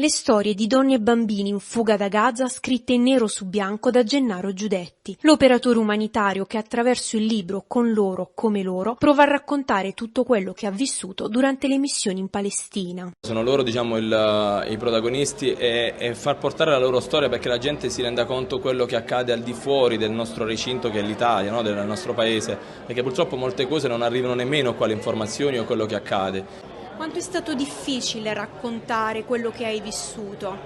Le storie di donne e bambini in fuga da Gaza scritte in nero su bianco da Gennaro Giudetti, l'operatore umanitario che attraverso il libro Con loro, come loro, prova a raccontare tutto quello che ha vissuto durante le missioni in Palestina. Sono loro i protagonisti e far portare la loro storia perché la gente si renda conto quello che accade al di fuori del nostro recinto che è l'Italia, no? Del nostro paese, perché purtroppo molte cose non arrivano nemmeno qua le informazioni o quello che accade. Quanto è stato difficile raccontare quello che hai vissuto?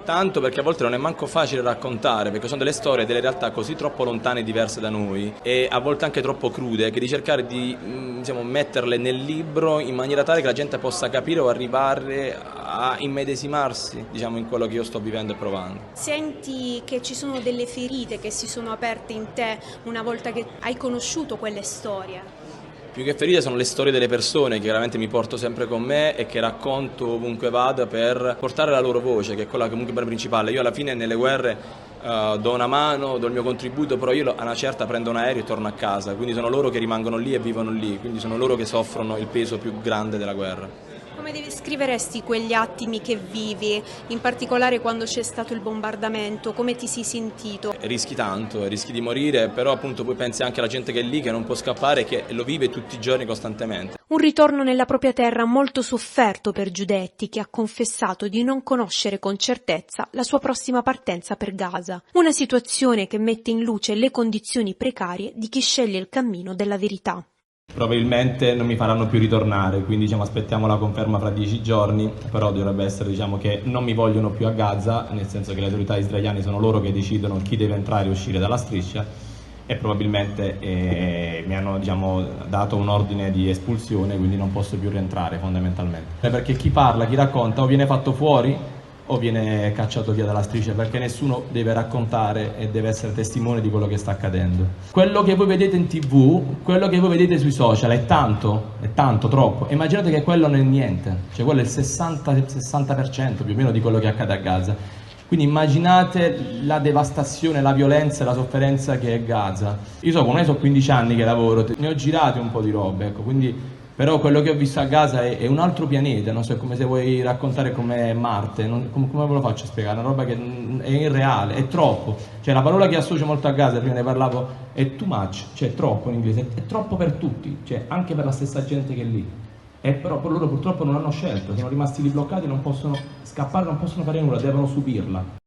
Tanto perché a volte non è manco facile raccontare, perché sono delle storie, delle realtà così troppo lontane e diverse da noi e a volte anche troppo crude, che di cercare di metterle nel libro in maniera tale che la gente possa capire o arrivare a immedesimarsi in quello che io sto vivendo e provando. Senti che ci sono delle ferite che si sono aperte in te una volta che hai conosciuto quelle storie? Più che ferite sono le storie delle persone che veramente mi porto sempre con me e che racconto ovunque vada per portare la loro voce, che è quella comunque principale. Io alla fine nelle guerre do una mano, do il mio contributo, però io a una certa prendo un aereo e torno a casa, quindi sono loro che rimangono lì e vivono lì, quindi sono loro che soffrono il peso più grande della guerra. Come descriveresti quegli attimi che vivi, in particolare quando c'è stato il bombardamento, come ti sei sentito? Rischi tanto, rischi di morire, però appunto poi pensi anche alla gente che è lì, che non può scappare, che lo vive tutti i giorni costantemente. Un ritorno nella propria terra molto sofferto per Giudetti, che ha confessato di non conoscere con certezza la sua prossima partenza per Gaza. Una situazione che mette in luce le condizioni precarie di chi sceglie il cammino della verità. Probabilmente non mi faranno più ritornare, quindi aspettiamo la conferma fra 10 giorni, però dovrebbe essere che non mi vogliono più a Gaza, nel senso che le autorità israeliane sono loro che decidono chi deve entrare e uscire dalla striscia e probabilmente mi hanno dato un ordine di espulsione, quindi non posso più rientrare fondamentalmente. Perché chi parla, chi racconta o viene fatto fuori o viene cacciato via dalla striscia, perché nessuno deve raccontare e deve essere testimone di quello che sta accadendo. Quello che voi vedete in TV, quello che voi vedete sui social è tanto, troppo. Immaginate che quello non è niente, quello è il 60% più o meno di quello che accade a Gaza. Quindi immaginate la devastazione, la violenza e la sofferenza che è Gaza. Io sono 15 anni che lavoro, ne ho girate un po' di robe, quindi però quello che ho visto a Gaza è un altro pianeta, non so, è come se vuoi raccontare come Marte, come ve lo faccio a spiegare? Una roba che è irreale, è troppo. La parola che associo molto a Gaza, prima ne parlavo, è too much, troppo in inglese, è troppo per tutti, anche per la stessa gente che è lì. E però loro purtroppo non hanno scelto, sono rimasti lì bloccati, non possono scappare, non possono fare nulla, devono subirla.